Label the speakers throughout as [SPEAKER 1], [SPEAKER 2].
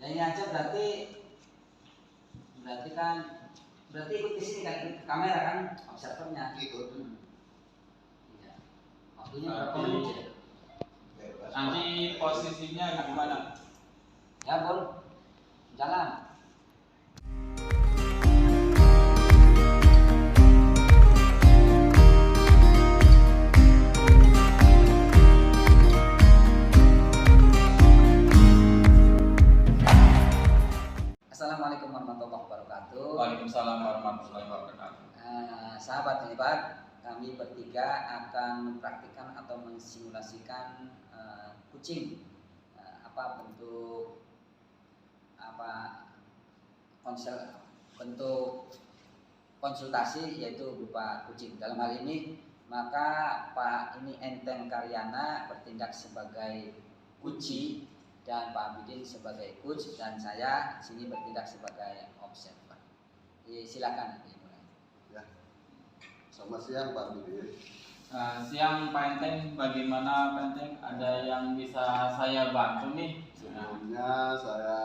[SPEAKER 1] Ya ini aja berarti kan ikut di sini kan, ikut ke kamera kan, observernya.
[SPEAKER 2] Ikut.
[SPEAKER 1] Iya. Waktunya berapa menit?
[SPEAKER 3] Nanti posisinya gimana?
[SPEAKER 1] Ya Bun, jalan. Assalamualaikum warahmatullahi wabarakatuh.
[SPEAKER 3] Waalaikumsalam warahmatullahi wabarakatuh.
[SPEAKER 1] Sahabat hebat, kami bertiga akan mempraktikkan atau mensimulasikan kucing. Bentuk konsultasi yaitu berupa kucing. Dalam hal ini maka Pak Enteng Karyana bertindak sebagai kunci dan Pak Abidin sebagai coach dan saya sini bertindak sebagai observer. Silakan dimulai.
[SPEAKER 2] Ya. Selamat siang Pak Abidin.
[SPEAKER 3] Siang Pak Enteng, bagaimana Pak Enteng? Ada yang bisa saya bantu nih?
[SPEAKER 2] Sebelumnya saya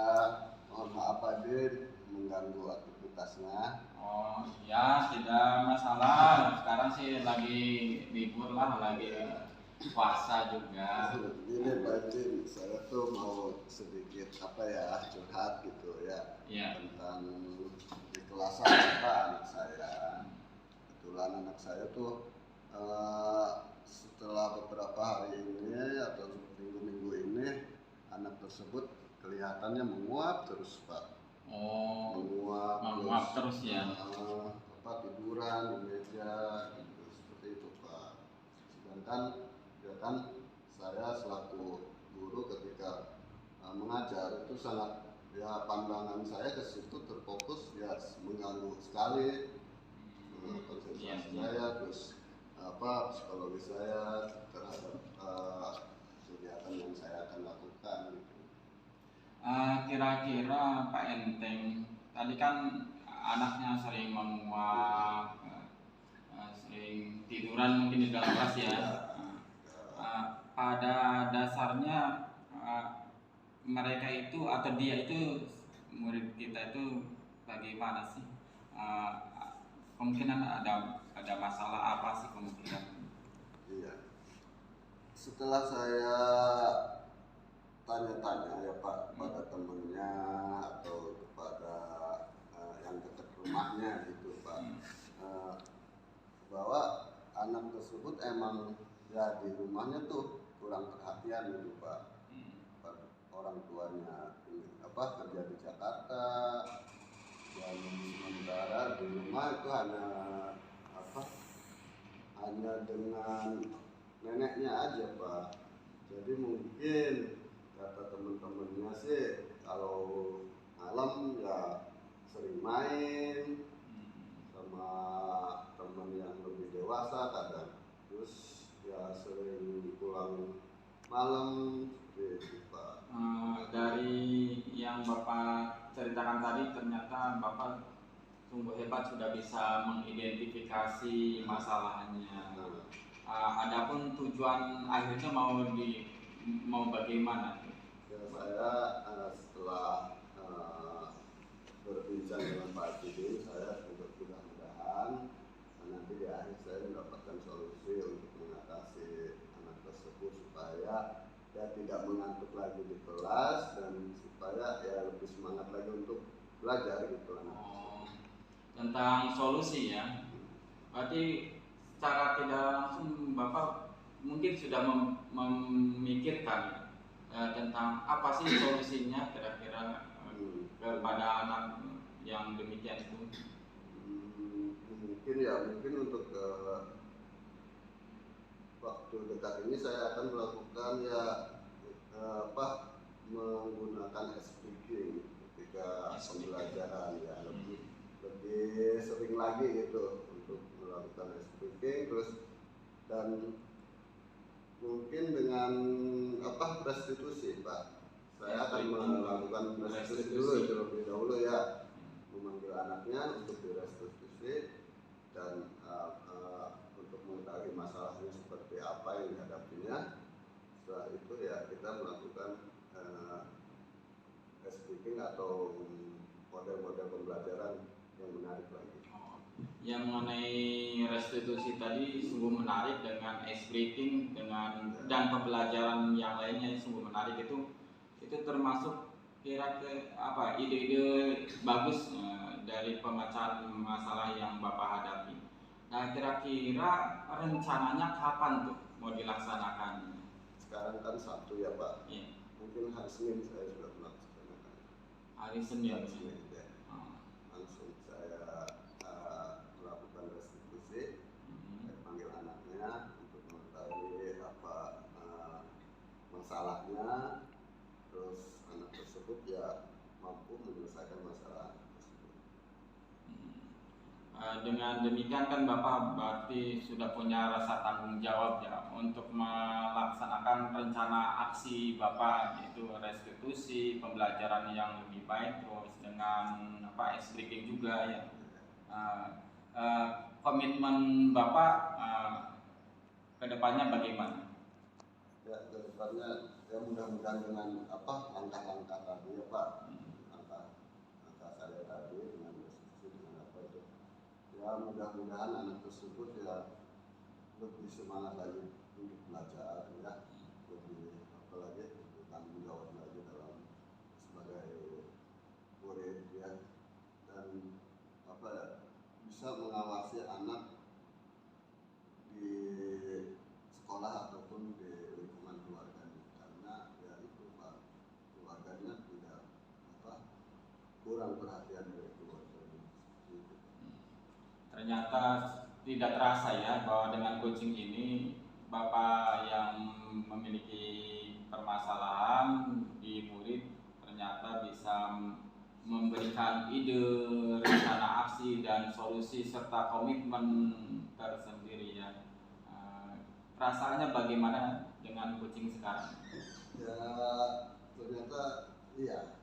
[SPEAKER 2] mohon maaf Pak Abidin mengganggu aktivitasnya.
[SPEAKER 3] Oh ya, tidak masalah. Sekarang sih lagi libur lah, lagi puasa juga.
[SPEAKER 2] Ini Pak Abidin, saya tuh mau sedikit curhat gitu ya. Tentang di kelas anak saya. Kebetulan anak saya tuh setelah beberapa hari ini atau minggu-minggu ini anak tersebut kelihatannya menguap terus Pak.
[SPEAKER 3] Menguap terus ya.
[SPEAKER 2] Tiduran di meja gitu, seperti itu Pak. Sedangkan ya kan saya selaku guru ketika mengajar itu sangat pandangan saya ke situ terfokus mengganggu sekali konsentrasi saya terus psikologi saya terhadap kegiatan yang saya akan lakukan gitu.
[SPEAKER 3] Kira-kira Pak Enteng, tadi kan anaknya sering menguap, sering tiduran mungkin di dalam kelas ya. Pada dasarnya mereka itu atau dia itu murid kita itu bagaimana sih? Kemungkinan ada masalah apa sih kemungkinan?
[SPEAKER 2] Iya. Setelah saya tanya-tanya ya Pak pada temennya atau kepada yang dekat rumahnya gitu Pak, bahwa anak tersebut emang ya di rumahnya tuh kurang perhatian gitu Pak. Orang tuanya kerja di Jakarta dan sementara di rumah itu hanya dengan neneknya aja Pak. Jadi mungkin kata teman-temannya sih kalau malam ya sering main sama teman yang lebih dewasa kadang, terus ya sering pulang malam gitu Pak.
[SPEAKER 3] Dari yang Bapak ceritakan tadi ternyata Bapak sungguh hebat sudah bisa mengidentifikasi masalahnya. Adapun tujuan akhirnya mau bagaimana?
[SPEAKER 2] Ya, saya setelah berbincang dengan Pak Abidin, saya juga mudah-mudahan nanti di akhir saya mendapatkan solusi untuk mengatasi anak tersebut supaya ya tidak mengantuk lagi di kelas dan supaya ya lebih semangat lagi untuk belajar gitu anak tersebut.
[SPEAKER 3] Tentang solusi ya, berarti secara tidak langsung Bapak mungkin sudah memikirkan tentang apa sih solusinya kira-kira kepada anak yang demikian itu.
[SPEAKER 2] Mungkin untuk waktu dekat ini saya akan melakukan menggunakan speaking ketika pembelajaran ya lebih sering lagi gitu untuk melakukan speaking terus dan mungkin dengan restitusi Pak. Saya akan melakukan restitusi dulu terlebih dahulu ya, memanggil anaknya untuk direstitusi dan untuk mengetahui masalahnya seperti apa yang dihadapinya. Setelah itu ya kita melakukan speaking atau model-model pembelajaran yang menarik lagi.
[SPEAKER 3] Yang mengenai restitusi tadi sungguh menarik, dengan ice breaking dan pembelajaran yang lainnya sungguh menarik. Itu termasuk kira-kira ide-ide bagus dari pemecahan masalah yang Bapak hadapi. Nah, kira-kira rencananya kapan tuh mau dilaksanakan?
[SPEAKER 2] Sekarang kan Sabtu ya Pak.
[SPEAKER 3] Iya.
[SPEAKER 2] Mungkin hari Senin saya sudah melaksanakan.
[SPEAKER 3] Hari Senin.
[SPEAKER 2] Hari Senin ya. Langsung saya melakukan restitusi. Saya panggil anaknya untuk mengetahui apa masalahnya. Terus anak tersebut ya mampu menyelesaikan masalah tersebut.
[SPEAKER 3] Dengan demikian kan Bapak berarti sudah punya rasa tanggung jawab ya untuk melaksanakan rencana aksi Bapak, yaitu restitusi, pembelajaran yang lebih baik, terus dengan ice breaking juga ya. Komitmen Bapak kedepannya bagaimana?
[SPEAKER 2] Ya, kedepannya ya mudah-mudahan dengan langkah-langkah tadi ya Pak, langkah saya tadi dengan restitusi dengan apa itu, ya mudah-mudahan anak tersebut ya lebih semangat lagi untuk belajar ya, lebih apalagi lebih tanggung jawab lagi dalam sebagai murid ya, dan bisa mengawasi anak di sekolah ataupun di lingkungan keluarganya, karena ya itu Pak, keluarganya tidak kurang perhatian dari keluarganya.
[SPEAKER 3] Ternyata tidak terasa ya bahwa dengan coaching ini Bapak yang memiliki permasalahan di murid ternyata bisa memberikan ide, rencana aksi dan solusi serta komitmen tersendiri ya. Perasaannya bagaimana dengan coaching sekarang?
[SPEAKER 2] Ya ternyata iya,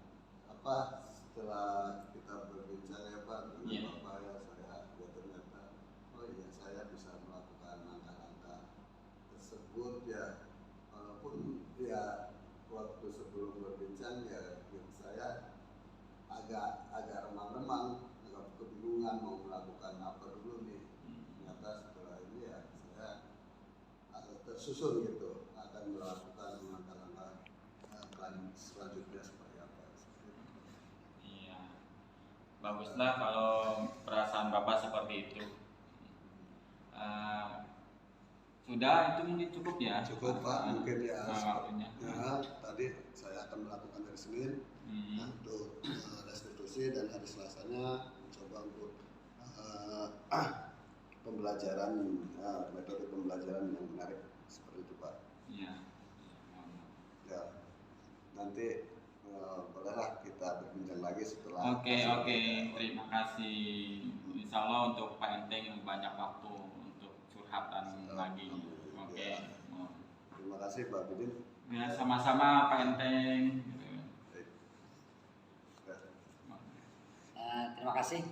[SPEAKER 2] setelah kita berbincang ya Pak dengan Bapak ya, saya ternyata saya bisa melakukan langkah-langkah tersebut ya, walaupun ya waktu sebelum berbincang ya saya agak remang-remang, agak kebingungan mau melakukan apa dulu nih. Ternyata setelah ini ya saya agak tersusun gitu, akan melakukan langkah-langkah selanjutnya seperti apa.
[SPEAKER 3] Iya, baguslah kalau perasaan Bapak seperti itu. Sudah, itu mungkin cukup ya?
[SPEAKER 2] Cukup Pak, mungkin ya
[SPEAKER 3] waktunya.
[SPEAKER 2] Ya, tadi saya akan melakukan hari Senin untuk restitusi, dan hari Selasanya mencoba untuk pembelajaran, metode pembelajaran yang menarik seperti itu Pak.
[SPEAKER 3] Iya.
[SPEAKER 2] Ya, nanti bolehlah kita berbincang lagi setelah.
[SPEAKER 3] Oke, terima kasih. Insya Allah untuk Pak Enteng banyak waktu untuk curhatan lagi. Oke.
[SPEAKER 2] Terima kasih Pak Bidin.
[SPEAKER 3] Ya, sama-sama Pak Enteng.
[SPEAKER 1] Terima kasih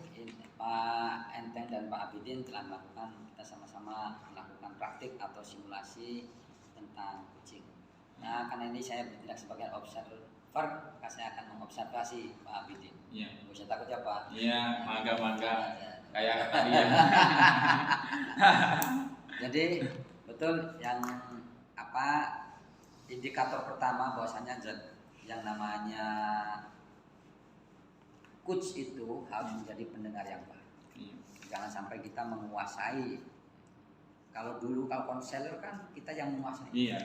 [SPEAKER 1] Pak Enteng dan Pak Abidin telah kita sama-sama melakukan praktik atau simulasi tentang kucing. Nah, karena ini saya bertindak sebagai observer, maka saya akan mengobservasi Pak Abidin.
[SPEAKER 3] Iya.
[SPEAKER 1] Nggak usah takut ya Pak.
[SPEAKER 3] Iya, mangga. Kayak tadi ya.
[SPEAKER 1] Jadi betul yang indikator pertama bahwasanya yang namanya coach itu harus menjadi pendengar yang baik. Jangan sampai kita menguasai. Kalau konselor kan kita yang menguasai.
[SPEAKER 3] Iya.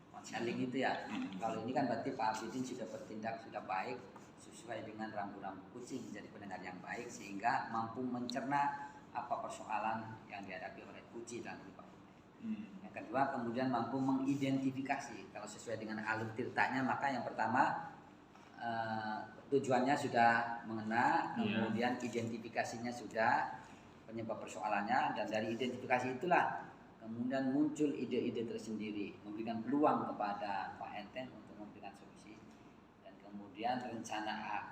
[SPEAKER 1] Konseling itu ya. Kalau ini kan berarti Pak Abidin sudah bertindak sudah baik sesuai dengan rambu-rambu kucing, menjadi pendengar yang baik sehingga mampu mencerna apa persoalan yang dihadapi oleh kucing dan kehidupan. Yang kedua, kemudian mampu mengidentifikasi. Kalau sesuai dengan alur tirtanya, maka yang pertama tujuannya sudah mengena, kemudian identifikasinya sudah, penyebab persoalannya, dan dari identifikasi itulah kemudian muncul ide-ide tersendiri, memberikan peluang kepada Pak Enteng untuk memberikan solusi, dan kemudian rencana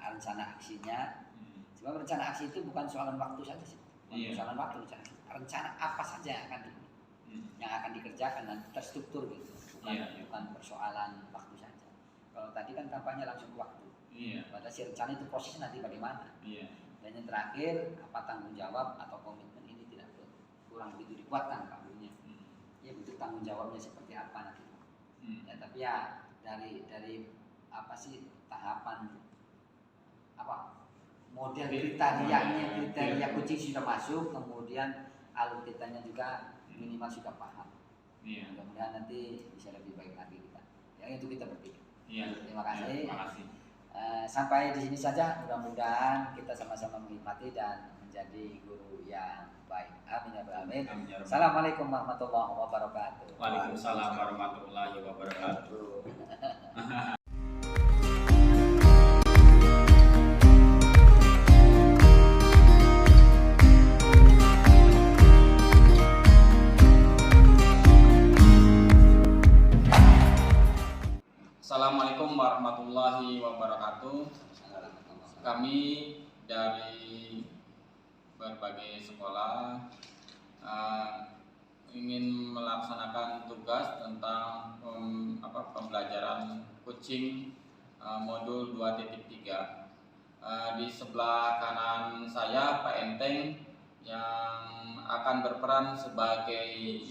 [SPEAKER 1] aksinya. Sebab rencana aksi itu bukan soalan waktu saja sih, bukan soalan waktu, rencana apa saja yang akan dikerjakan dan terstruktur gitu, bukan persoalan waktu saja. Kalau tadi kan tampaknya langsung waktu.
[SPEAKER 3] Iya.
[SPEAKER 1] Padahal si rencana itu prosesnya nanti bagaimana.
[SPEAKER 3] Iya.
[SPEAKER 1] Dan yang terakhir, apa tanggung jawab atau komitmen ini tidak kurang begitu dikuatkan Pak bunyinya. Ya bentuk tanggung jawabnya seperti apa nanti. Ya, tapi ya dari apa sih tahapan apa model kriteria kucing sudah masuk, kemudian alutsistanya juga minimal sudah paham.
[SPEAKER 3] Iya.
[SPEAKER 1] Mudah-mudahan nanti bisa lebih baik lagi kita. Ya itu kita bertiga.
[SPEAKER 3] Iya.
[SPEAKER 1] Terima kasih.
[SPEAKER 3] Terima kasih.
[SPEAKER 1] Sampai di sini saja. Mudah-mudahan kita sama-sama menikmati dan menjadi guru yang baik. Amin ya rabbal alamin. Assalamualaikum warahmatullahi wabarakatuh.
[SPEAKER 3] Waalaikumsalam warahmatullahi wabarakatuh. Assalamualaikum warahmatullahi wabarakatuh. Kami dari berbagai sekolah ingin melaksanakan tugas tentang pembelajaran kucing modul 2.3. Di sebelah kanan saya Pak Enteng yang akan berperan sebagai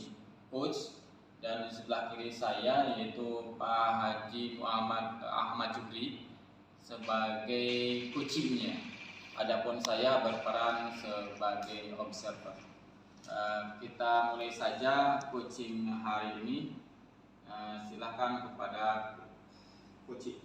[SPEAKER 3] coach, dan di sebelah kiri saya yaitu Pak Haji Muhammad Ahmad Jubri sebagai coachingnya. Adapun saya berperan sebagai observer. Kita mulai saja coaching hari ini. Silakan kepada coaching.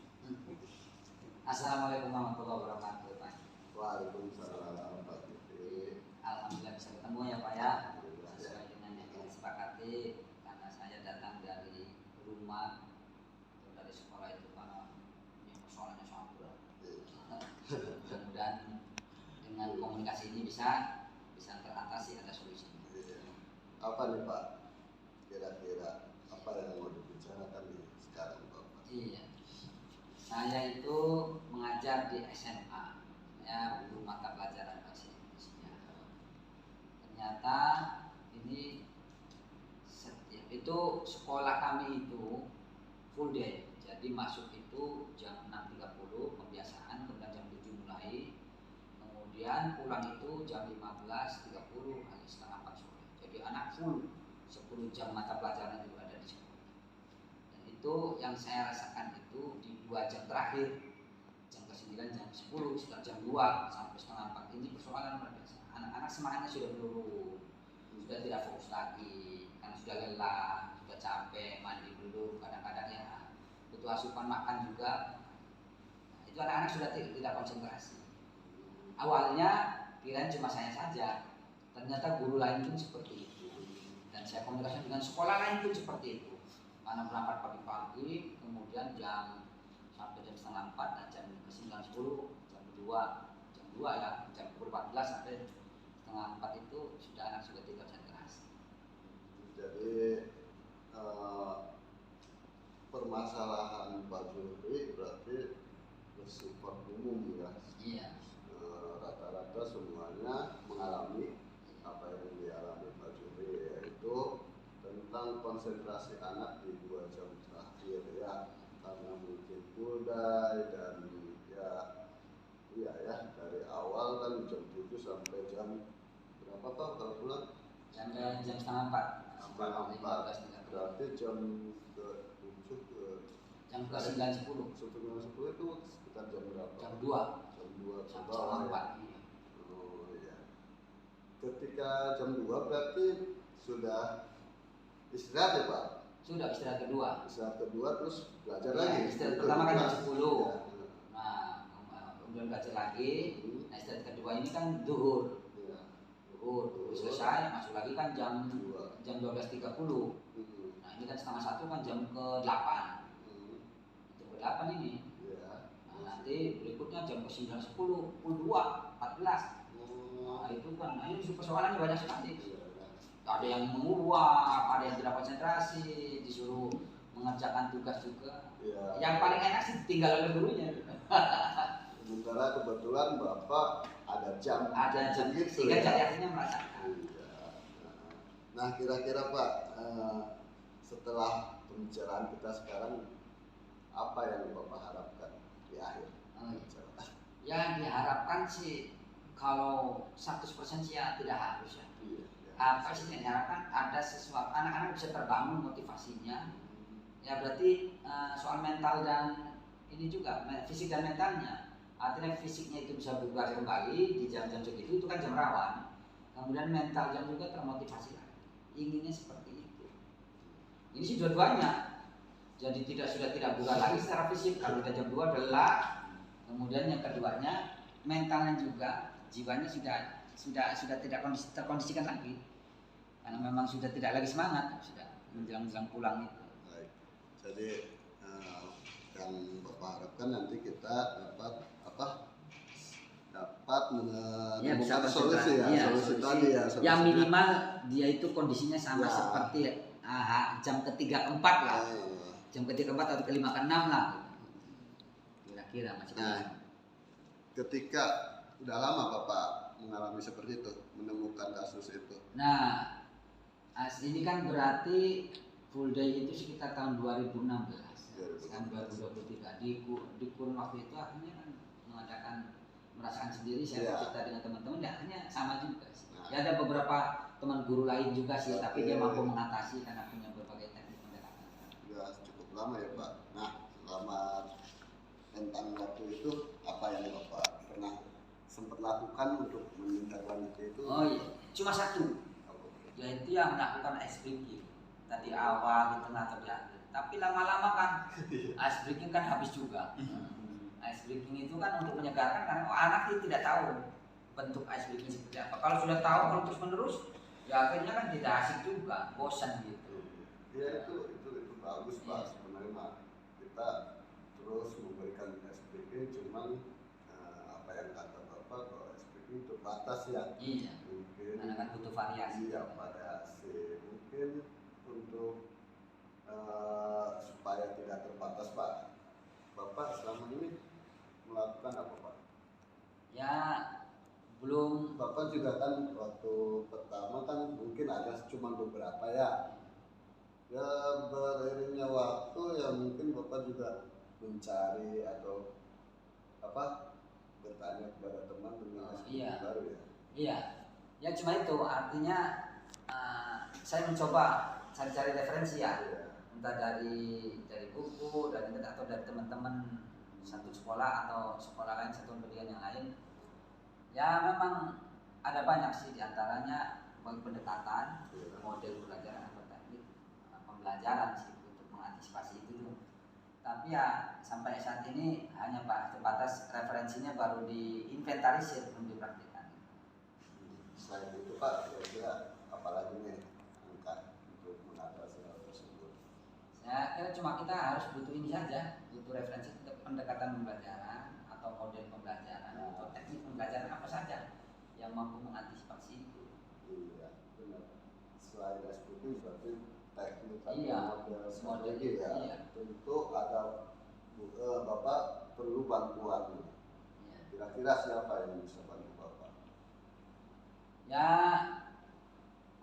[SPEAKER 1] Assalamualaikum warahmatullahi wabarakatuh Pak.
[SPEAKER 2] Waalaikumsalam Pak Jufri.
[SPEAKER 1] Alhamdulillah bisa ketemu ya Pak ya. Sesuai dengan yang kita sepakati, karena saya datang dari rumah atau dari sekolah itu karena ini persoalannya sangat berat. Mudah-mudahan dengan komunikasi ini bisa teratasi, ada solusinya.
[SPEAKER 2] Apa nih Pak? Kira-kira apa yang mau dibicarakan nih sekarang Bapak?
[SPEAKER 1] Iya. Saya itu mengajar di SMA. Saya guru mata pelajaran bahasa Indonesia. Ternyata ini setiap itu sekolah kami itu full day. Jadi masuk itu jam 6.30 pembiasaan, kemudian jam 7 mulai. Kemudian pulang itu jam 15.30 hanya setengah 4 sore. Jadi anak full 10 jam mata pelajaran itu ada di sekolah. Dan itu yang saya rasakan itu di 2 jam terakhir, jam ke-9, jam 10, sekitar jam 2 sampai setengah 4 ini persoalan luar biasa. Anak-anak semangatnya sudah menurun, sudah tidak fokus lagi, karena sudah lelah, sudah capek, mandi dulu, kadang-kadang ya butuh asupan makan juga. Nah, itu anak-anak sudah tidak konsentrasi. Awalnya kirain cuma saya saja, ternyata guru lain pun seperti itu, dan saya komunikasi dengan sekolah lain pun seperti itu. Karena berangkat pagi-pagi, kemudian sampai jam setengah 4 dan jam ke-9, 10, jam 2 ya, jam 14 sampai setengah 4 itu sudah anak sudah tidak konsentrasi.
[SPEAKER 2] Jadi permasalahan Pak Jufri berarti bersifat umum ya.
[SPEAKER 1] Iya.
[SPEAKER 2] Rata-rata semuanya mengalami apa yang dialami Pak Jufri, yaitu tentang konsentrasi anak di 2 jam terakhir ya, karena mungkin budaya dan ya dari awal kan jam 7 sampai jam berapa Pak kalau pulang?
[SPEAKER 1] Sampai jam setengah 4.
[SPEAKER 2] Setengah 4. Berarti jam ke-7 ke
[SPEAKER 1] jam ke-9, 10.
[SPEAKER 2] Setengah 10 itu sekitar jam berapa?
[SPEAKER 1] Jam 2.
[SPEAKER 2] Jam 2 ke
[SPEAKER 1] Sampai
[SPEAKER 2] bawah
[SPEAKER 1] setengah 4.
[SPEAKER 2] ya. Oh iya. Ketika jam 2 berarti sudah istirahat ya Pak?
[SPEAKER 1] Sudah istirahat kedua.
[SPEAKER 2] Istirahat kedua terus belajar
[SPEAKER 1] Ya,
[SPEAKER 2] lagi.
[SPEAKER 1] istirahat pertama kan jam 10.
[SPEAKER 2] Ya.
[SPEAKER 1] Nah, kemudian belajar lagi. Nah, istirahat kedua ini kan zuhur.
[SPEAKER 2] Ya.
[SPEAKER 1] Zuhur selesai, masuk lagi kan jam
[SPEAKER 2] 2.
[SPEAKER 1] 12.30. Nah, ini kan setengah 1 kan jam ke-8. Jam ke-8 ini.
[SPEAKER 2] Ya.
[SPEAKER 1] Nah, nanti berikutnya jam ke-9, 10, pukul 2, 14. Nah, itu kan, nah ini persoalannya banyak sekali. Ada yang menguap, ada yang tidak konsentrasi, disuruh mengerjakan tugas juga.
[SPEAKER 2] Ya.
[SPEAKER 1] Yang paling enak sih tinggal oleh gurunya.
[SPEAKER 2] Sementara kebetulan Bapak ada jam
[SPEAKER 1] Sehingga
[SPEAKER 2] ya.
[SPEAKER 1] jadi akhirnya merasakan.
[SPEAKER 2] Iya. Nah, kira-kira Pak, setelah pembicaraan kita sekarang, apa yang Bapak harapkan di akhir?
[SPEAKER 1] Oh, Ya diharapkan sih kalau 100% sih ya tidak harus ya.
[SPEAKER 2] Iya.
[SPEAKER 1] Apa sih yang diharapkan ada sesuatu anak-anak bisa terbangun motivasinya. Ya berarti soal mental dan ini juga fisik dan mentalnya. Artinya fisiknya itu bisa berubah kembali di jam-jam segitu itu kan jam rawan. Kemudian mentalnya juga termotivasi lagi. Inginnya seperti itu. Ini sih dua-duanya. Jadi sudah tidak bugar lagi secara fisik. Kalau udah jam 2 lelah. Kemudian yang keduanya mentalnya juga, jiwanya sudah tidak terkondisikan lagi. Karena memang sudah tidak lagi semangat, sudah menjelang pulang itu.
[SPEAKER 2] Baik. Jadi yang Bapak harapkan nanti kita dapat
[SPEAKER 1] Ya, bisa
[SPEAKER 2] menemukan solusi ya,
[SPEAKER 1] iya,
[SPEAKER 2] solusi tadi ya.
[SPEAKER 1] Yang minimal dia itu kondisinya sama
[SPEAKER 2] Ya.
[SPEAKER 1] seperti jam ketiga keempat lah, jam ketiga keempat atau kelima keenam lah, kira-kira masih.
[SPEAKER 2] Nah, ketika udah lama Bapak mengalami seperti itu, menemukan kasus itu.
[SPEAKER 1] Nah, ini kan berarti full day itu sekitar tahun 2016. Sekarang 2023 di kurun waktu itu akhirnya kan merasakan sendiri saya cerita dengan teman-teman ya akhirnya sama juga sih. Ya ada beberapa teman guru lain juga sih tapi dia mampu mengatasi karena punya berbagai teknik pendekatan.
[SPEAKER 2] Sudah cukup lama ya Pak. Nah selama tentang waktu itu apa yang Bapak pernah sempat lakukan untuk menindaklanjuti itu?
[SPEAKER 1] Oh iya, cuma satu, yaitu yang melakukan ice breaking tadi awal di tengah atau di akhir. Tapi lama-lama kan ice breaking kan habis juga. Ice breaking itu kan untuk menyegarkan karena anak itu tidak tahu bentuk ice breaking seperti apa. Kalau sudah tahu kalau terus menerus, ya akhirnya kan tidak asik juga, bosan gitu.
[SPEAKER 2] Ya itu bagus Pak sebenarnya kita terus memberikan ice breaking cuman apa yang kata Bapak kalau ice breaking terbatas ya.
[SPEAKER 1] Iya.
[SPEAKER 2] Mungkin
[SPEAKER 1] Karena kan butuh variasi.
[SPEAKER 2] Iya variasi. Mungkin untuk supaya tidak terbatas Pak. Bapak selama ini melakukan apa Pak?
[SPEAKER 1] Ya belum.
[SPEAKER 2] Bapak juga kan waktu pertama kan mungkin ada cuma beberapa ya. Ya beriringnya waktu ya mungkin Bapak juga mencari atau bertanya kepada teman dengan
[SPEAKER 1] Iya.
[SPEAKER 2] baru ya.
[SPEAKER 1] Iya. Ya cuma itu artinya saya mencoba cari-cari referensi ya. Entah dari buku, dari internet atau dari teman-teman satu sekolah atau sekolah lain, satuan pendidikan yang lain. Ya memang ada banyak sih diantaranya pendekatan, model pembelajaran atau teknik pembelajaran sih untuk mengantisipasi itu tuh. Tapi ya sampai saat ini hanya sebatas referensinya baru diinventarisir belum dipraktikkan.
[SPEAKER 2] Selain itu Pak, kira-kira apalagi nih angka untuk mengatasi hal tersebut?
[SPEAKER 1] Saya kira cuma kita harus butuh ini saja, butuh referensi pendekatan pembelajaran atau model pembelajaran atau teknik pembelajaran apa saja yang mampu mengantisipasi itu.
[SPEAKER 2] Iya, benar. Selain SPP berarti teknik
[SPEAKER 1] Iya,
[SPEAKER 2] model
[SPEAKER 1] strategi
[SPEAKER 2] ya.
[SPEAKER 1] iya.
[SPEAKER 2] Tentu ada Bapak perlu bantuan.
[SPEAKER 1] Iya.
[SPEAKER 2] Kira-kira siapa yang bisa bantu Bapak?
[SPEAKER 1] Ya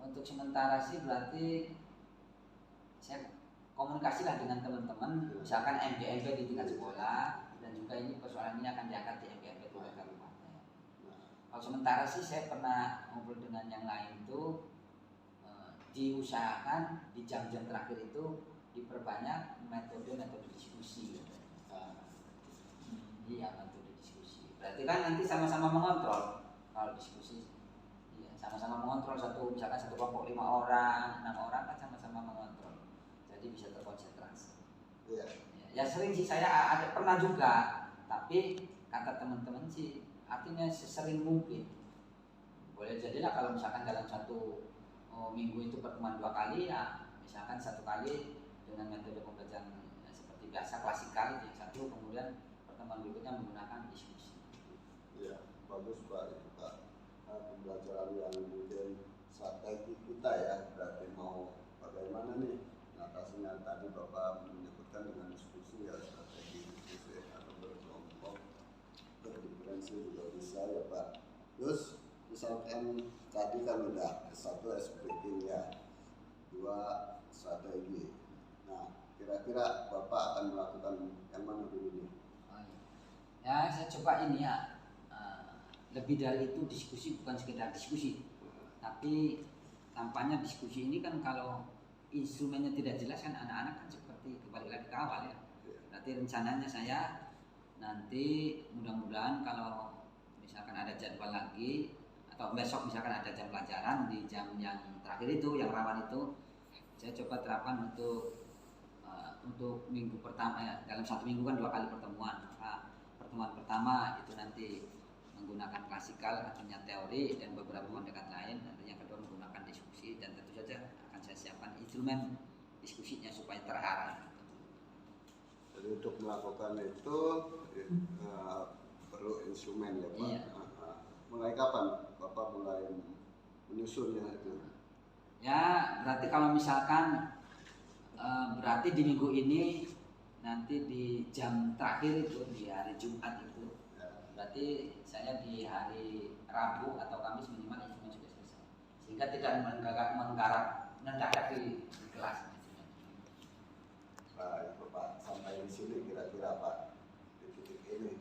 [SPEAKER 1] untuk sementara sih berarti saya komunikasilah dengan teman-teman, misalkan MPMP di tingkat sekolah dan juga ini persoalan ini akan diangkat di MPMP tingkat kabupaten. Kalau sementara sih saya pernah ngobrol dengan yang lain itu diusahakan di jam-jam terakhir itu diperbanyak metode diskusi. Iya metode diskusi. Berarti kan nanti sama-sama mengontrol kalau diskusi. Iya sama-sama mengontrol misalkan satu kelompok 5 orang, 6 orang kan sama-sama mengontrol. Jadi bisa terkonsentrasi.
[SPEAKER 2] Iya.
[SPEAKER 1] Ya sering sih saya pernah juga, tapi kata teman-teman sih artinya sesering mungkin. Boleh jadilah kalau misalkan dalam satu minggu itu pertemuan 2 kali ya, misalkan 1 kali dengan metode pembelajaran seperti biasa klasikal yang satu, kemudian pertemuan berikutnya menggunakan diskusi.
[SPEAKER 2] Iya, bagus Pak itu Pak. Pembelajaran yang mungkin strategi kita ya, berarti mau bagaimana nih atasinya tadi Bapak menyebutkan dengan diskusi ya strategi diskusi atau berkelompok berdiferensi juga bisa ya Pak. Terus misalkan tadi kan udah satu SPP ya, 2 strategi. Nah kira-kira Bapak akan melakukan yang mana dulu nih?
[SPEAKER 1] Ya saya coba ini ya lebih dari itu diskusi, bukan sekedar diskusi, tapi tampaknya diskusi ini kan kalau instrumennya tidak jelas kan anak-anak kan seperti kembali lagi ke awal ya. Berarti rencananya saya nanti mudah-mudahan kalau misalkan ada jadwal lagi atau besok misalkan ada jam pelajaran di jam yang terakhir itu yang rawan itu, saya coba terapkan untuk minggu pertama ya, dalam 1 minggu kan 2 kali pertemuan. Maka pertemuan pertama itu nanti menggunakan klasikal artinya teori dan beberapa pendekatan lain, dan yang kedua menggunakan diskusi, dan tentu saja akan saya siapkan instrumen diskusinya supaya terarah.
[SPEAKER 2] Jadi untuk melakukan itu perlu instrumen ya Pak.
[SPEAKER 1] Iya.
[SPEAKER 2] Mulai kapan Bapak mulai menyusunnya itu?
[SPEAKER 1] Ya berarti kalau misalkan berarti di minggu ini nanti di jam terakhir itu di hari Jumat itu, berarti saya di hari Rabu atau Kamis minimal instrumen sudah selesai, sehingga tidak mendadak di kelas.
[SPEAKER 2] Baik Bapak, sampai di sini kira-kira Pak, di titik ini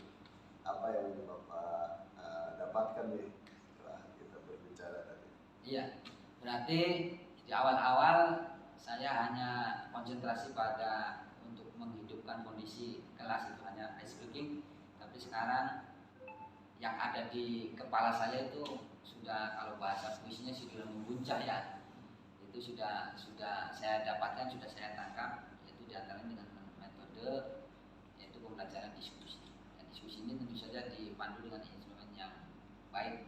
[SPEAKER 2] apa yang Bapak dapatkan nih setelah kita berbicara tadi?
[SPEAKER 1] Iya, berarti di awal-awal saya hanya konsentrasi pada untuk menghidupkan kondisi kelas itu hanya ice breaking, tapi sekarang yang ada di kepala saya itu sudah, kalau bahasa puisinya sudah membuncah ya, itu sudah saya dapatkan, sudah saya tangkap, yaitu diantaranya dengan metode yaitu pembelajaran diskusi. Dan diskusi ini tentu saja dipandu dengan instrumen yang baik,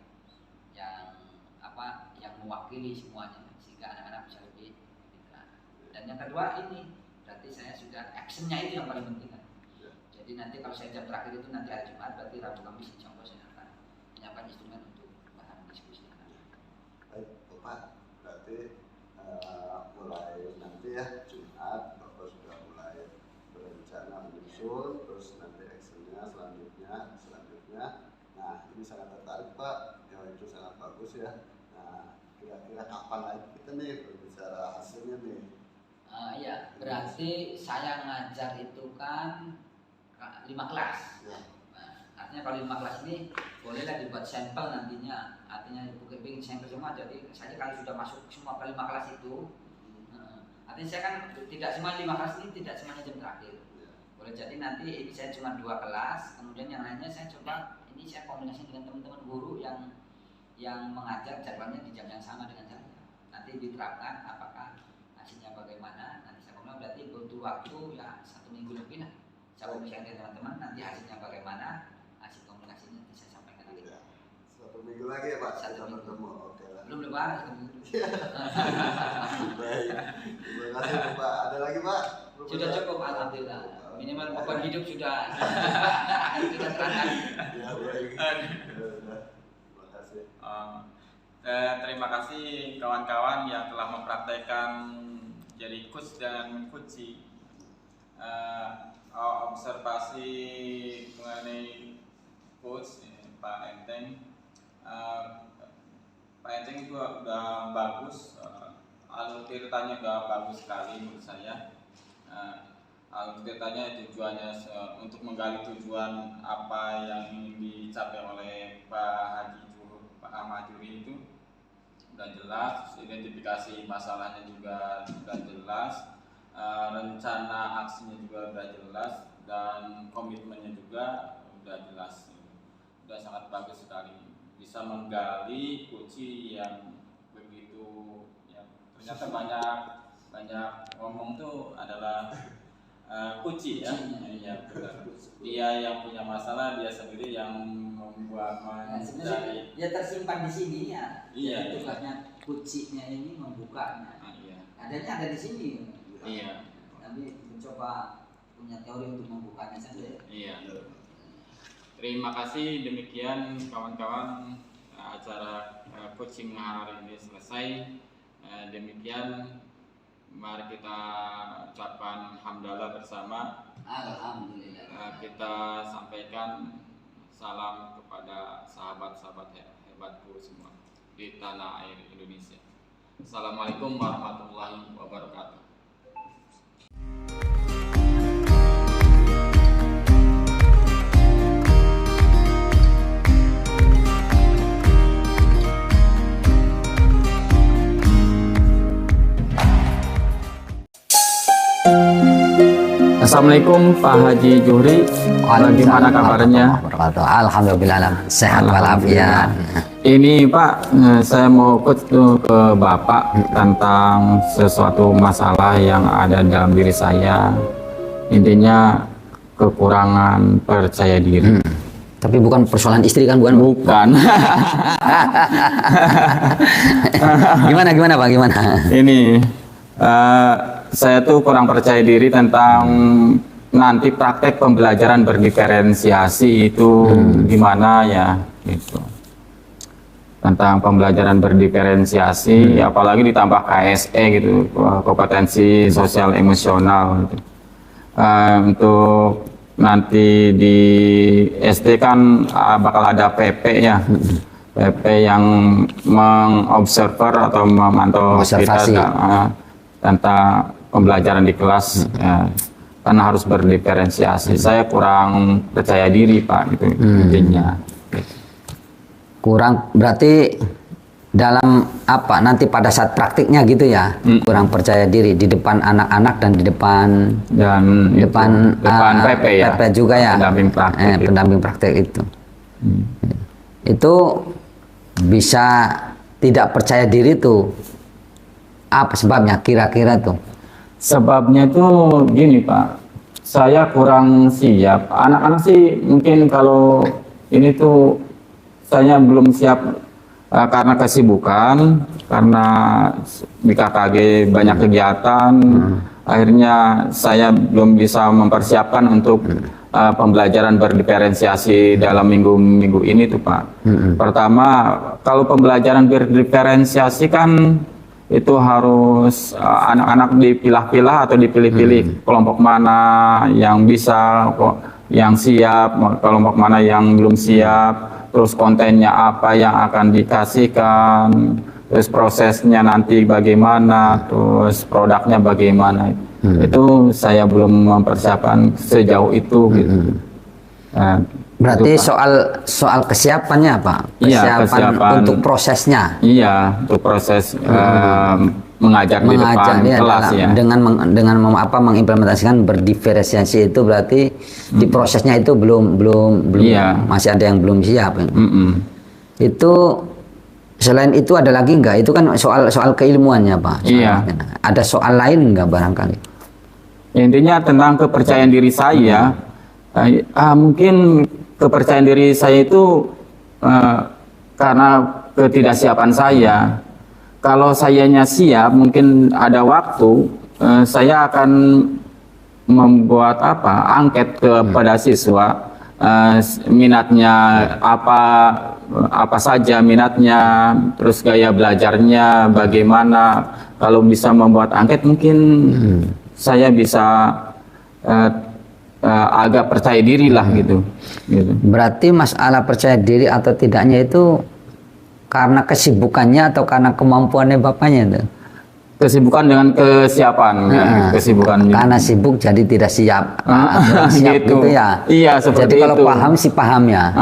[SPEAKER 1] yang mewakili semuanya sehingga anak-anak bisa lebih terarah. Dan yang kedua ini berarti saya sudah actionnya itu yang paling penting kan. Jadi nanti kalau saya jam terakhir itu nanti hari Jumat, berarti Rabu Kamis insya Allah saya akan menyiapkan instrumen untuk bahan diskusi anak-anak.
[SPEAKER 2] Baik Bapak, berarti mulai nanti ya Jumat Bapak sudah mulai berencana menyusun, terus nanti actionnya selanjutnya. Nah ini sangat tertarik Pak, ya itu sangat bagus ya. Nah kira-kira kapan lagi kita nih berbicara hasilnya nih?
[SPEAKER 1] Iya, berarti saya ngajar itu kan 5 kelas.
[SPEAKER 2] Ya.
[SPEAKER 1] Nah, artinya kalau 5 kelas ini bolehlah dibuat sampel nantinya. Artinya bikin sampel semua. Jadi saya kalau sudah masuk semua ke 5 kelas itu, artinya saya kan tidak semua 5 kelas ini tidak semuanya jam terakhir.
[SPEAKER 2] Ya.
[SPEAKER 1] Boleh jadi nanti ini saya cuma 2 kelas, kemudian yang lainnya saya coba ini saya kombinasi dengan teman-teman guru yang mengajar jadwalnya di jam yang sama dengan saya. Nanti diterapkan apakah hasilnya bagaimana, nanti saya komunikasi, berarti butuh waktu ya 1 minggu lebih lah. Saya komunikasi dengan teman-teman, nanti hasilnya bagaimana, hasil komunikasinya nanti saya sampaikan lagi.
[SPEAKER 2] Ya. 1 minggu lagi ya Pak,
[SPEAKER 1] 1
[SPEAKER 2] kita
[SPEAKER 1] minggu.
[SPEAKER 2] bertemu. Oke lah.
[SPEAKER 1] Belum lebaran 1 minggu.
[SPEAKER 2] Baik, terima kasih Pak. Ada lagi Pak?
[SPEAKER 1] Sudah cukup, alhamdulillah. Minimal beban hidup sudah terangkat.
[SPEAKER 2] Ya baik. Terima kasih.
[SPEAKER 3] Terima kasih kawan-kawan yang telah mempraktekkan jadi coach dan mencoachi. Observasi mengenai coach Pak Enteng. Pak Enteng itu udah bagus, alur ceritanya udah bagus sekali menurut saya. Alur ceritanya tujuannya untuk menggali tujuan apa yang ingin dicapai oleh Pak Ahmad Juri itu udah jelas, identifikasi masalahnya juga udah jelas, rencana aksinya juga udah jelas, dan komitmennya juga udah jelas. Udah sangat bagus sekali, bisa menggali kunci yang begitu ya, ternyata banyak ngomong tuh adalah kunci ya. Iya benar. Dia yang punya masalah, dia sendiri yang membuat mencari.
[SPEAKER 1] Dia tersimpan di sini ya.
[SPEAKER 3] Iya.
[SPEAKER 1] Tugasnya kuncinya ini membukanya.
[SPEAKER 3] Iya.
[SPEAKER 1] Adanya ada di sini.
[SPEAKER 3] Iya.
[SPEAKER 1] Tapi mencoba punya teori untuk membukanya saja.
[SPEAKER 3] Iya. Terima kasih, demikian kawan-kawan, acara coaching hari ini selesai. Demikian mari kita ucapkan hamdalah bersama.
[SPEAKER 1] Alhamdulillah.
[SPEAKER 3] Kita sampaikan salam kepada sahabat-sahabat hebatku semua di tanah air Indonesia. Assalamualaikum warahmatullahi wabarakatuh. Assalamualaikum Pak Haji Juhri. Bagaimana kabarnya?
[SPEAKER 4] Alhamdulillah sehat walafiat.
[SPEAKER 3] Ini Pak, saya mau ikut ke Bapak tentang sesuatu masalah yang ada dalam diri saya. Intinya kekurangan percaya diri.
[SPEAKER 4] Tapi bukan persoalan istri kan, bukan?
[SPEAKER 3] Bukan.
[SPEAKER 4] Gimana Pak? Gimana?
[SPEAKER 3] Ini saya tuh kurang percaya diri tentang nanti praktek pembelajaran berdiferensiasi itu gimana ya gitu. Tentang pembelajaran berdiferensiasi, apalagi ditambah KSE gitu, kompetensi sosial emosional gitu. Untuk nanti di SD kan bakal ada PP ya, PP yang mengobserver atau memantau kita tentang pembelajaran di kelas ya, karena harus berdiferensiasi. Saya kurang percaya diri Pak gitu intinya.
[SPEAKER 4] Kurang berarti dalam apa nanti pada saat praktiknya gitu ya, kurang percaya diri di depan anak-anak dan di depan
[SPEAKER 3] PP ya,
[SPEAKER 4] PP juga ya,
[SPEAKER 3] pendamping praktik
[SPEAKER 4] itu. Itu bisa tidak percaya diri tuh apa sebabnya kira-kira tuh?
[SPEAKER 3] Sebabnya tuh gini Pak, saya kurang siap. Anak-anak sih mungkin kalau ini tuh saya belum siap karena kesibukan, karena di KKG banyak kegiatan, akhirnya saya belum bisa mempersiapkan untuk pembelajaran berdiferensiasi dalam minggu-minggu ini tuh Pak. Pertama, kalau pembelajaran berdiferensiasi kan itu harus anak-anak dipilah-pilah atau dipilih-pilih kelompok mana yang bisa, yang siap, kelompok mana yang belum siap. Terus kontennya apa yang akan dikasihkan, terus prosesnya nanti bagaimana, terus produknya bagaimana. Itu saya belum mempersiapkan sejauh itu gitu. Nah,
[SPEAKER 4] berarti itu, soal kesiapannya Pak? Kesiapan untuk prosesnya?
[SPEAKER 3] Iya, untuk proses mengajar di depan kelas ya.
[SPEAKER 4] Dengan mengimplementasikan berdiferensiasi itu berarti di prosesnya itu belum masih ada yang belum siap. Itu selain itu ada lagi enggak? Itu kan soal keilmuannya Pak.
[SPEAKER 3] Iya.
[SPEAKER 4] Ada soal lain enggak barangkali?
[SPEAKER 3] Intinya tentang kepercayaan diri saya. Mungkin kepercayaan diri saya itu karena ketidaksiapan saya. Kalau sayanya siap, mungkin ada waktu, saya akan membuat angket kepada siswa, minatnya apa saja minatnya, terus gaya belajarnya bagaimana. Kalau bisa membuat angket, mungkin saya bisa agak percaya diri lah gitu.
[SPEAKER 4] Berarti masalah percaya diri atau tidaknya itu karena kesibukannya atau karena kemampuannya bapaknya itu?
[SPEAKER 3] Kesibukan dengan kesiapan, kesibukan.
[SPEAKER 4] Karena sibuk jadi tidak siap, siap gitu ya.
[SPEAKER 3] Iya seperti
[SPEAKER 4] jadi kalau paham sih paham ya.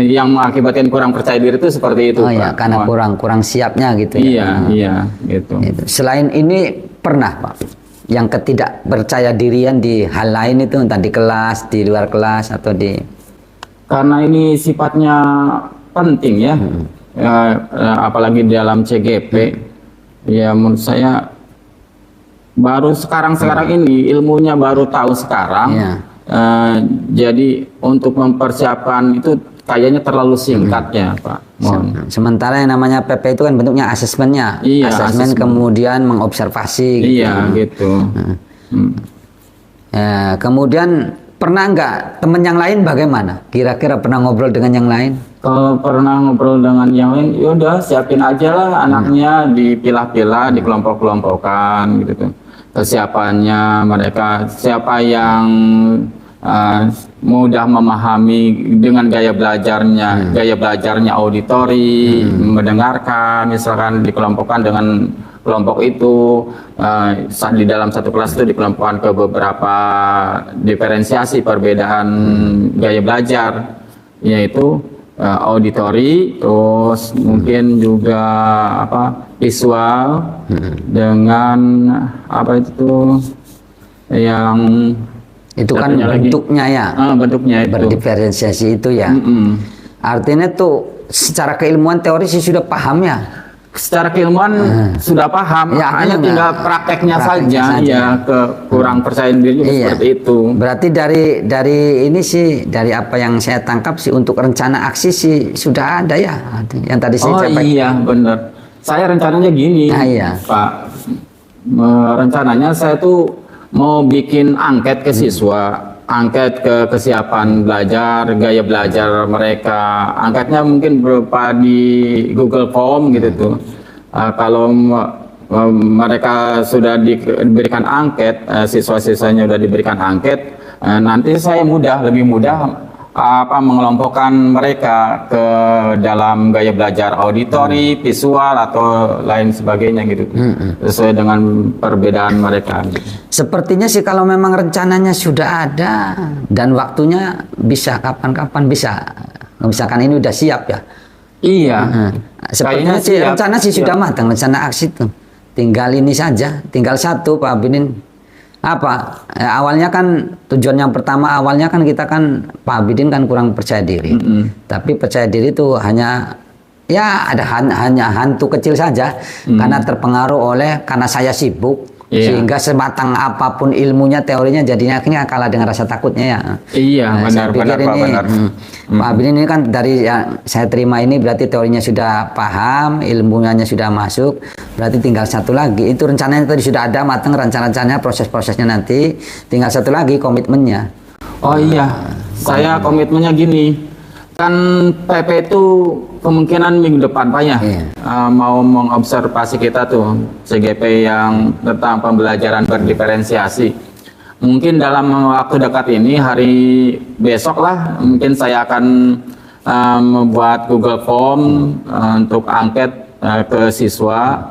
[SPEAKER 3] Yang mengakibatkan kurang percaya diri itu seperti itu.
[SPEAKER 4] Iya, karena kurang siapnya gitu.
[SPEAKER 3] Iya, gitu.
[SPEAKER 4] Selain ini pernah Pak, yang ketidakpercaya dirian di hal lain itu entah di kelas, di luar kelas atau di. Karena
[SPEAKER 3] ini sifatnya penting ya, apalagi di dalam CGP. Ya menurut saya baru sekarang ini ilmunya baru tahu sekarang. Jadi untuk mempersiapkan itu kayaknya terlalu singkat ya Pak.
[SPEAKER 4] Sementara yang namanya PP itu kan bentuknya asesmennya, asesmen kemudian mengobservasi.
[SPEAKER 3] Iya gitu.
[SPEAKER 4] Kemudian pernah nggak teman yang lain bagaimana? Kira-kira pernah ngobrol dengan yang lain?
[SPEAKER 3] Kalau pernah ngobrol dengan yang lain, yaudah siapin aja lah anaknya, dipilah-pilah, dikelompok-kelompokkan gitu tuh. Kesiapannya mereka, siapa yang mudah memahami dengan gaya belajarnya auditori, mendengarkan, misalkan dikelompokkan dengan kelompok itu, di dalam satu kelas itu dikelompokkan ke beberapa diferensiasi perbedaan gaya belajar, yaitu auditori, terus mungkin juga visual dengan yang
[SPEAKER 4] Itu kan
[SPEAKER 3] satunya lagi.
[SPEAKER 4] bentuknya ya.
[SPEAKER 3] Bentuknya itu.
[SPEAKER 4] Berdiferensiasi itu ya. Artinya tuh secara keilmuan teori sih sudah paham ya.
[SPEAKER 3] Secara keilmuan sudah paham,
[SPEAKER 4] Ya,
[SPEAKER 3] hanya
[SPEAKER 4] artinya
[SPEAKER 3] tinggal prakteknya saja, ya kurang percaya diri
[SPEAKER 4] Iya.
[SPEAKER 3] seperti itu.
[SPEAKER 4] Berarti dari ini sih, dari apa yang saya tangkap sih, untuk rencana aksi sih sudah ada ya, yang tadi saya
[SPEAKER 3] Oh
[SPEAKER 4] sampaikan.
[SPEAKER 3] iya benar. Saya rencananya gini,
[SPEAKER 4] Iya.
[SPEAKER 3] Pak. Rencananya saya tuh mau bikin angket ke siswa, angket ke kesiapan belajar, gaya belajar mereka. Angketnya mungkin berupa di Google Form gitu tuh. Kalau mereka sudah diberikan angket, siswa-siswanya sudah diberikan angket, nanti saya lebih mudah mengelompokkan mereka ke dalam gaya belajar auditori, visual atau lain sebagainya gitu, sesuai dengan perbedaan mereka.
[SPEAKER 4] Sepertinya sih kalau memang rencananya sudah ada dan waktunya bisa kapan-kapan bisa. Misalkan ini udah siap ya.
[SPEAKER 3] Iya.
[SPEAKER 4] Sepertinya sih rencana sih sudah matang, rencana aksi itu. Tinggal ini saja, tinggal satu Pak Abidin. Awalnya kan tujuan yang pertama awalnya kan kita kan Pak Abidin kan kurang percaya diri. Tapi percaya diri itu hanya hanya hantu kecil saja karena terpengaruh karena saya sibuk. Sehingga sematang apapun ilmunya, teorinya, jadinya akhirnya kalah dengan rasa takutnya ya.
[SPEAKER 3] Iya, benar.
[SPEAKER 4] Pak Abidin ini kan dari yang saya terima ini berarti teorinya sudah paham, ilmunya sudah masuk, berarti tinggal satu lagi. Itu rencananya tadi sudah ada matang, rencana-rencananya, proses-prosesnya nanti, tinggal satu lagi komitmennya.
[SPEAKER 3] Oh iya, saya komitmennya gini. Kan PP itu kemungkinan minggu depan Pak ya, mau mengobservasi kita tuh CGP yang tentang pembelajaran berdiferensiasi. Mungkin dalam waktu dekat ini, hari besok lah, mungkin saya akan membuat Google Form untuk angket ke siswa,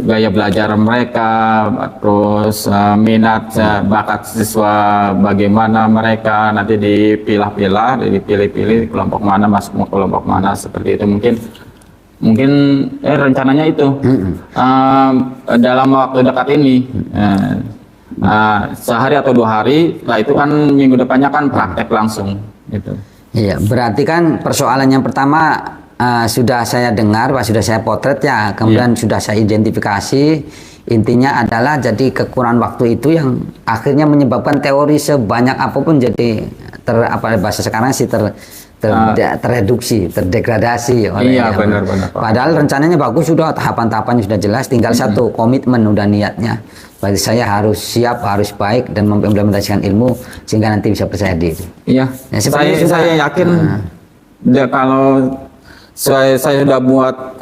[SPEAKER 3] gaya belajar mereka, terus minat bakat siswa bagaimana mereka, nanti dipilah-pilah, dipilih-pilih kelompok mana masuk kelompok mana, seperti itu. Mungkin rencananya itu dalam waktu dekat ini, sehari atau 2 hari, setelah itu kan minggu depannya kan praktek langsung gitu.
[SPEAKER 4] Iya, berarti kan persoalan yang pertama sudah saya dengar, sudah saya potret ya, kemudian sudah saya identifikasi. Intinya adalah jadi kekurangan waktu itu yang akhirnya menyebabkan teori sebanyak apapun jadi bahasa sekarang sih terreduksi, terdegradasi oleh
[SPEAKER 3] benar.
[SPEAKER 4] Padahal rencananya bagus, sudah tahapan-tahapannya sudah jelas, tinggal satu komitmen, udah niatnya. Berarti saya harus siap, harus baik dan mengimplementasikan ilmu sehingga nanti bisa percaya diri.
[SPEAKER 3] Iya. Saya yakin kalau saya sudah buat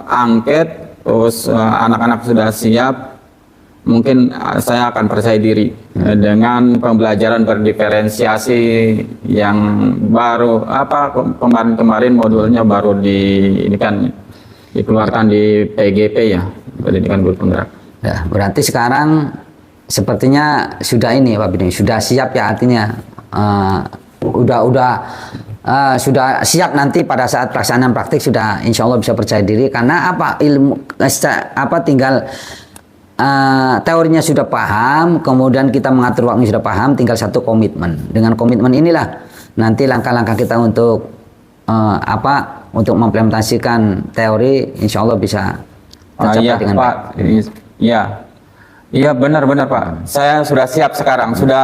[SPEAKER 3] angket, terus anak-anak sudah siap, mungkin saya akan percaya diri dengan pembelajaran berdiferensiasi yang baru. Kemarin modulnya baru dikeluarkan di PGP ya, Pendidikan Guru Penggerak.
[SPEAKER 4] Ya, berarti sekarang sepertinya sudah ini Pak Bidin, sudah siap ya, artinya sudah siap nanti pada saat pelaksanaan praktik, sudah insya Allah bisa percaya diri karena ilmu tinggal teorinya sudah paham, kemudian kita mengatur waktunya sudah paham, tinggal satu komitmen. Dengan komitmen inilah nanti langkah-langkah kita untuk untuk mengimplementasikan teori, insya Allah bisa tercapai dengan
[SPEAKER 3] Pak. Iya benar Pak. Saya sudah siap sekarang, sudah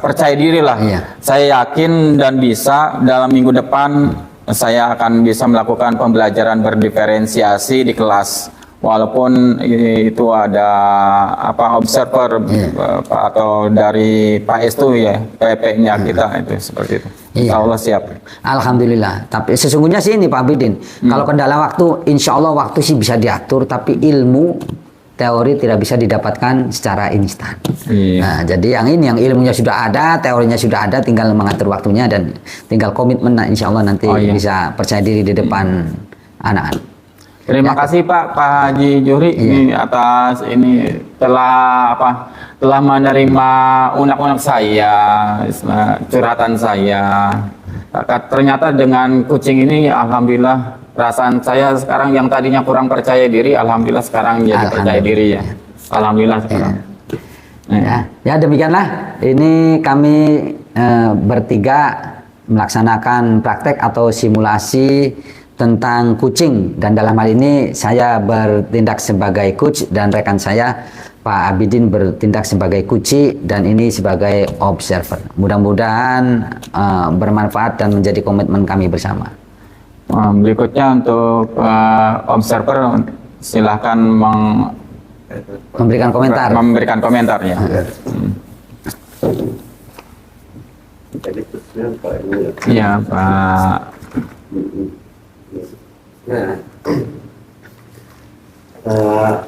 [SPEAKER 3] percaya diri lah.
[SPEAKER 4] Iya.
[SPEAKER 3] Saya yakin dan bisa dalam minggu depan saya akan bisa melakukan pembelajaran berdiferensiasi di kelas. Walaupun itu ada observer atau dari Pak Estu ya, PP-nya kita itu seperti itu. Insya Allah siap.
[SPEAKER 4] Alhamdulillah. Tapi sesungguhnya sih ini Pak Bidin, kalau kendala waktu, insya Allah waktu sih bisa diatur, tapi ilmu teori tidak bisa didapatkan secara instan. Nah, jadi yang ilmunya sudah ada, teorinya sudah ada, tinggal mengatur waktunya dan tinggal komitmen. Nah, insya Allah nanti bisa percaya diri di depan anak-anak.
[SPEAKER 3] Terima kasih Pak Haji Juhri atas telah menerima unek-unek saya, curhatan saya. Ternyata dengan kucing ini, alhamdulillah, perasaan saya sekarang yang tadinya kurang percaya diri, alhamdulillah sekarang jadi percaya diri ya. Alhamdulillah sekarang.
[SPEAKER 4] Ya demikianlah. Ini kami bertiga melaksanakan praktek atau simulasi tentang kucing, dan dalam hal ini saya bertindak sebagai coach dan rekan saya Pak Abidin bertindak sebagai kuci dan ini sebagai observer. Mudah-mudahan bermanfaat dan menjadi komitmen kami bersama.
[SPEAKER 3] Berikutnya untuk observer silahkan
[SPEAKER 4] memberikan komentar.
[SPEAKER 3] Memberikan komentar ya. Iya Pak.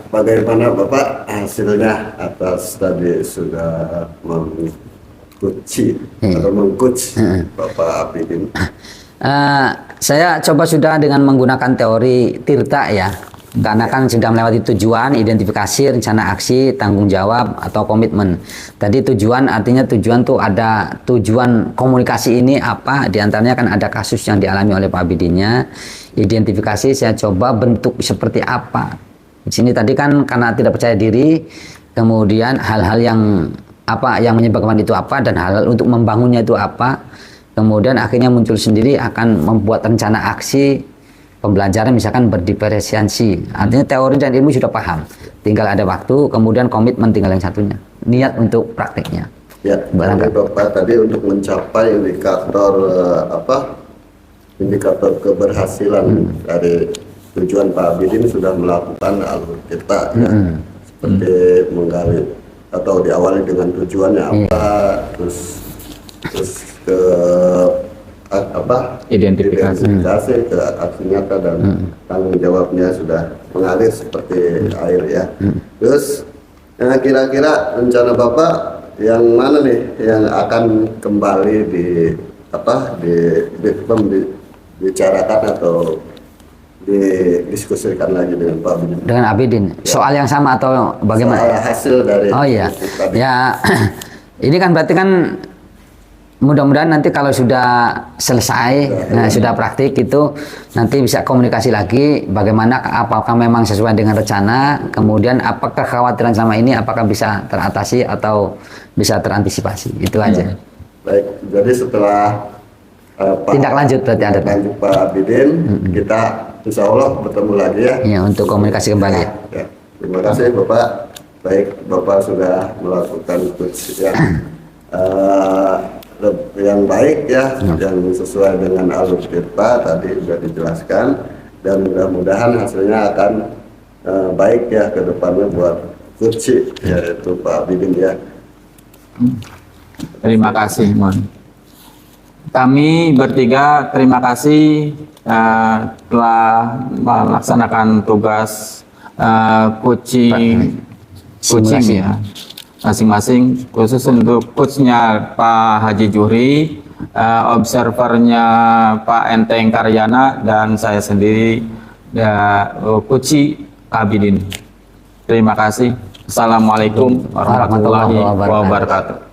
[SPEAKER 2] Bagaimana Bapak hasilnya atas tadi sudah mengkuci atau mengcoach Bapak Abidin?
[SPEAKER 4] Saya coba sudah dengan menggunakan teori Tirta ya, karena kan sudah melewati tujuan, identifikasi, rencana aksi, tanggung jawab atau komitmen. Tadi tujuan artinya tujuan tuh ada tujuan komunikasi ini apa, diantaranya kan ada kasus yang dialami oleh Pak Abidinnya. Identifikasi saya coba bentuk seperti apa. Di sini tadi kan karena tidak percaya diri, kemudian hal-hal yang apa yang menyebabkan itu apa dan hal-hal untuk membangunnya itu apa. Kemudian akhirnya muncul sendiri akan membuat rencana aksi pembelajaran misalkan berdiferensiasi. Artinya teori dan ilmu sudah paham. Tinggal ada waktu, kemudian komitmen tinggal yang satunya. Niat untuk prakteknya.
[SPEAKER 2] Ya, Bapak tadi untuk mencapai indikator indikator keberhasilan dari tujuan Pak Abidin sudah melakukan alur kita ya. Seperti menggali atau diawali dengan tujuannya apa, terus ke identifikasi ke aksi nyata dan tanggung jawabnya sudah mengalir seperti air ya. Terus kira-kira rencana Bapak yang mana nih yang akan kembali dibicarakan atau didiskusikan lagi dengan Pak Abidin?
[SPEAKER 4] Dengan Abidin. Ya. Soal yang sama atau bagaimana?
[SPEAKER 2] Soal hasil dari
[SPEAKER 4] ya ini kan berarti kan mudah-mudahan nanti kalau sudah selesai, sudah praktik itu nanti bisa komunikasi lagi bagaimana apakah memang sesuai dengan rencana, kemudian apakah kekhawatiran selama ini apakah bisa teratasi atau bisa terantisipasi, itu aja.
[SPEAKER 2] Baik, jadi setelah
[SPEAKER 4] tindak lanjut berarti ada
[SPEAKER 2] Pak Abidin, kita insya Allah bertemu lagi ya.
[SPEAKER 4] Iya, untuk komunikasi kembali.
[SPEAKER 2] Ya. Terima kasih Bapak. Baik, Bapak sudah melakukan coach yang baik ya, yang sesuai dengan alur Tirta tadi sudah dijelaskan, dan mudah-mudahan hasilnya akan baik ya ke depannya buat coach yaitu Pak Abidin ya.
[SPEAKER 3] Terima kasih, Mon. Kami bertiga terima kasih telah melaksanakan tugas coaching ya masing-masing, khusus untuk coachnya Pak Haji Juhri, observernya Pak Enteng Karyana, dan saya sendiri coach Abidin. Terima kasih. Assalamualaikum warahmatullahi wabarakatuh.